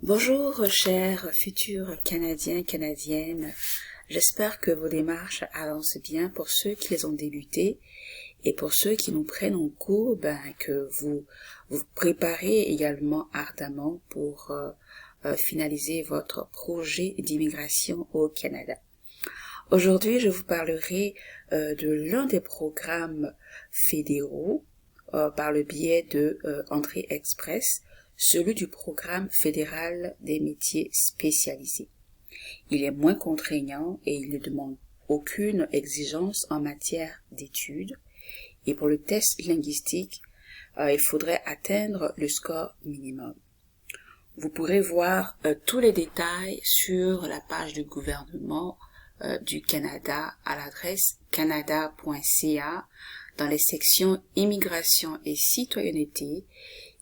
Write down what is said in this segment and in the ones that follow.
Bonjour chers futurs Canadiens, Canadiennes. J'espère que vos démarches avancent bien pour ceux qui les ont débutées et pour ceux qui nous prennent en cours, que vous vous préparez également ardemment pour finaliser votre projet d'immigration au Canada. Aujourd'hui, je vous parlerai de l'un des programmes fédéraux par le biais de Entrée Express, celui du programme fédéral des métiers spécialisés. Il est moins contraignant et il ne demande aucune exigence en matière d'études. Et pour le test linguistique, il faudrait atteindre le score minimum. Vous pourrez voir tous les détails sur la page du gouvernement du Canada à l'adresse canada.ca dans les sections Immigration et citoyenneté,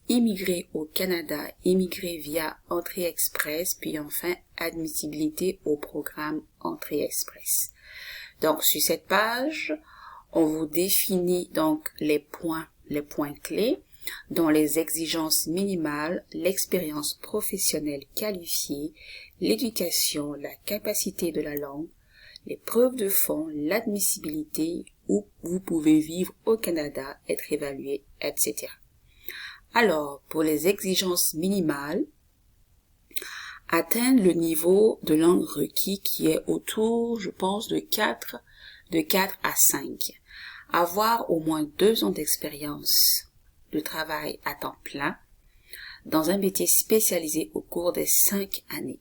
Immigrer au Canada, immigrer via Entrée Express, puis enfin admissibilité au programme Entrée Express. Donc sur cette page, on vous définit donc les points clés, dont les exigences minimales, l'expérience professionnelle qualifiée, l'éducation, la capacité de la langue, les preuves de fond, l'admissibilité, où vous pouvez vivre au Canada, être évalué, etc. Alors, pour les exigences minimales, atteindre le niveau de langue requis qui est autour, je pense, de 4 à 5. Avoir au moins 2 ans d'expérience de travail à temps plein dans un métier spécialisé au cours des 5 années.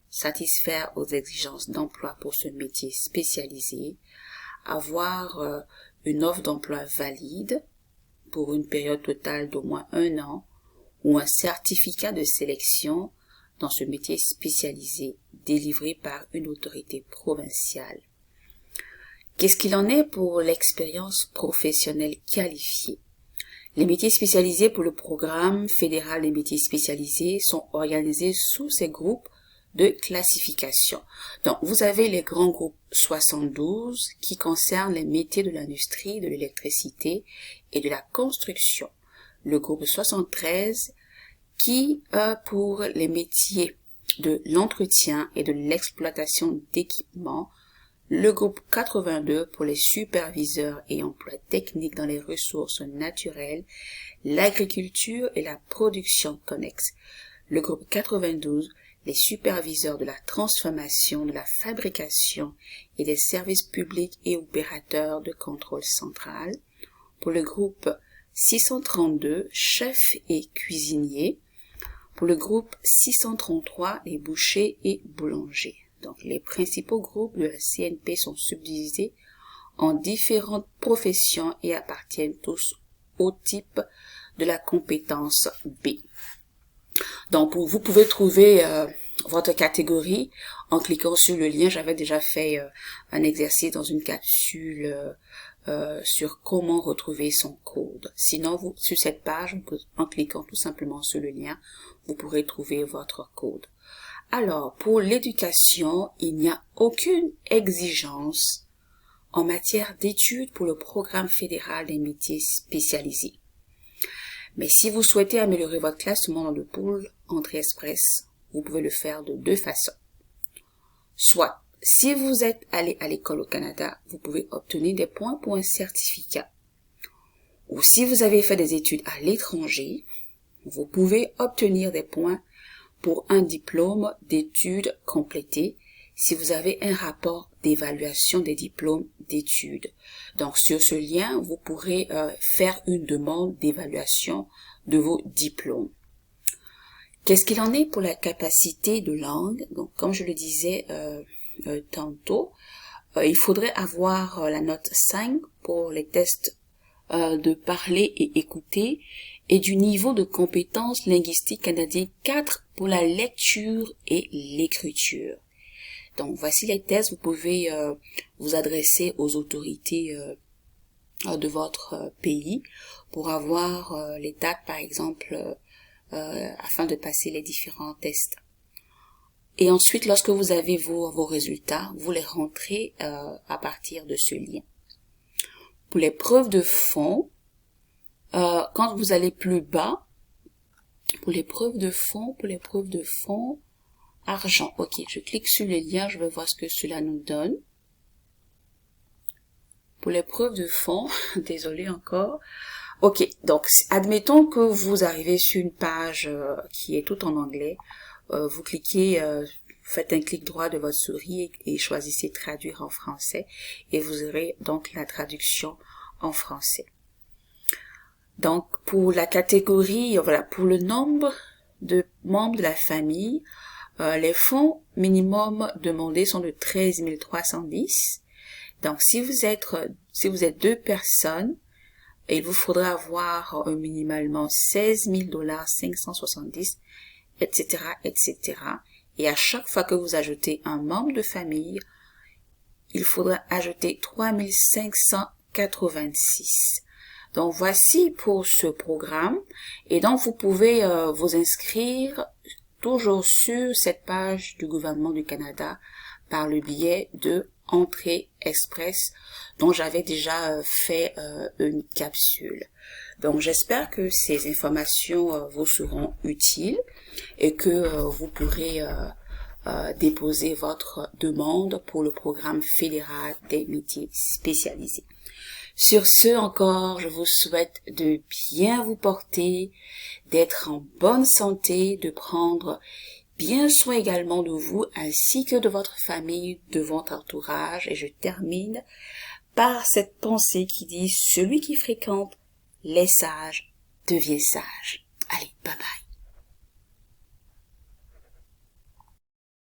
Satisfaire aux exigences d'emploi pour ce métier spécialisé. Avoir une offre d'emploi valide pour une période totale d'au moins 1 an ou un certificat de sélection dans ce métier spécialisé délivré par une autorité provinciale. Qu'est-ce qu'il en est pour l'expérience professionnelle qualifiée? Les métiers spécialisés pour le programme fédéral des métiers spécialisés sont organisés sous ces groupes de classification. Donc, vous avez les grands groupes 72 qui concernent les métiers de l'industrie, de l'électricité et de la construction. Le groupe 73 qui, pour les métiers de l'entretien et de l'exploitation d'équipements. Le groupe 82 pour les superviseurs et emplois techniques dans les ressources naturelles, l'agriculture et la production connexe. Le groupe 92 les superviseurs de la transformation, de la fabrication et des services publics et opérateurs de contrôle central. Pour le groupe 632, chefs et cuisiniers. Pour le groupe 633, les bouchers et boulangers. Donc, les principaux groupes de la CNP sont subdivisés en différentes professions et appartiennent tous au type de la compétence B. Donc, vous pouvez trouver votre catégorie en cliquant sur le lien. J'avais déjà fait un exercice dans une capsule sur comment retrouver son code. Sinon, sur cette page, en cliquant tout simplement sur le lien, vous pourrez trouver votre code. Alors, pour l'éducation, il n'y a aucune exigence en matière d'études pour le programme fédéral des métiers spécialisés. Mais si vous souhaitez améliorer votre classement dans le pool Entrée Express, vous pouvez le faire de 2 façons. Soit, si vous êtes allé à l'école au Canada, vous pouvez obtenir des points pour un certificat. Ou si vous avez fait des études à l'étranger, vous pouvez obtenir des points pour un diplôme d'études complété si vous avez un rapport d'évaluation des diplômes d'études. Donc, sur ce lien, vous pourrez faire une demande d'évaluation de vos diplômes. Qu'est-ce qu'il en est pour la capacité de langue? Donc, comme je le disais tantôt, il faudrait avoir la note 5 pour les tests de parler et écouter et du niveau de compétence linguistique canadien 4 pour la lecture et l'écriture. Donc, voici les tests. Vous pouvez vous adresser aux autorités de votre pays pour avoir les dates, par exemple, afin de passer les différents tests. Et ensuite, lorsque vous avez vos résultats, vous les rentrez à partir de ce lien. Pour les preuves de fond, quand vous allez plus bas, Pour l'épreuve de fond, argent. Ok, je clique sur le lien, je vais voir ce que cela nous donne. Pour l'épreuve de fond, désolé encore. Ok, donc admettons que vous arrivez sur une page qui est tout en anglais. Vous cliquez, faites un clic droit de votre souris et choisissez traduire en français et vous aurez donc la traduction en français. Donc pour la catégorie, voilà, pour le nombre de membres de la famille, les fonds minimum demandés sont de 13 310. Donc si vous êtes 2 personnes, il vous faudra avoir minimalement 16 000 570, etc., etc. Et à chaque fois que vous ajoutez un membre de famille, il faudra ajouter 3 586. Donc voici pour ce programme. Et donc vous pouvez vous inscrire toujours sur cette page du gouvernement du Canada par le biais de Entrée Express dont j'avais déjà fait une capsule. Donc j'espère que ces informations vous seront utiles et que vous pourrez déposer votre demande pour le programme fédéral des métiers spécialisés. Sur ce encore, je vous souhaite de bien vous porter, d'être en bonne santé, de prendre bien soin également de vous ainsi que de votre famille, de votre entourage. Et je termine par cette pensée qui dit « Celui qui fréquente les sages devient sage ». Allez, bye bye.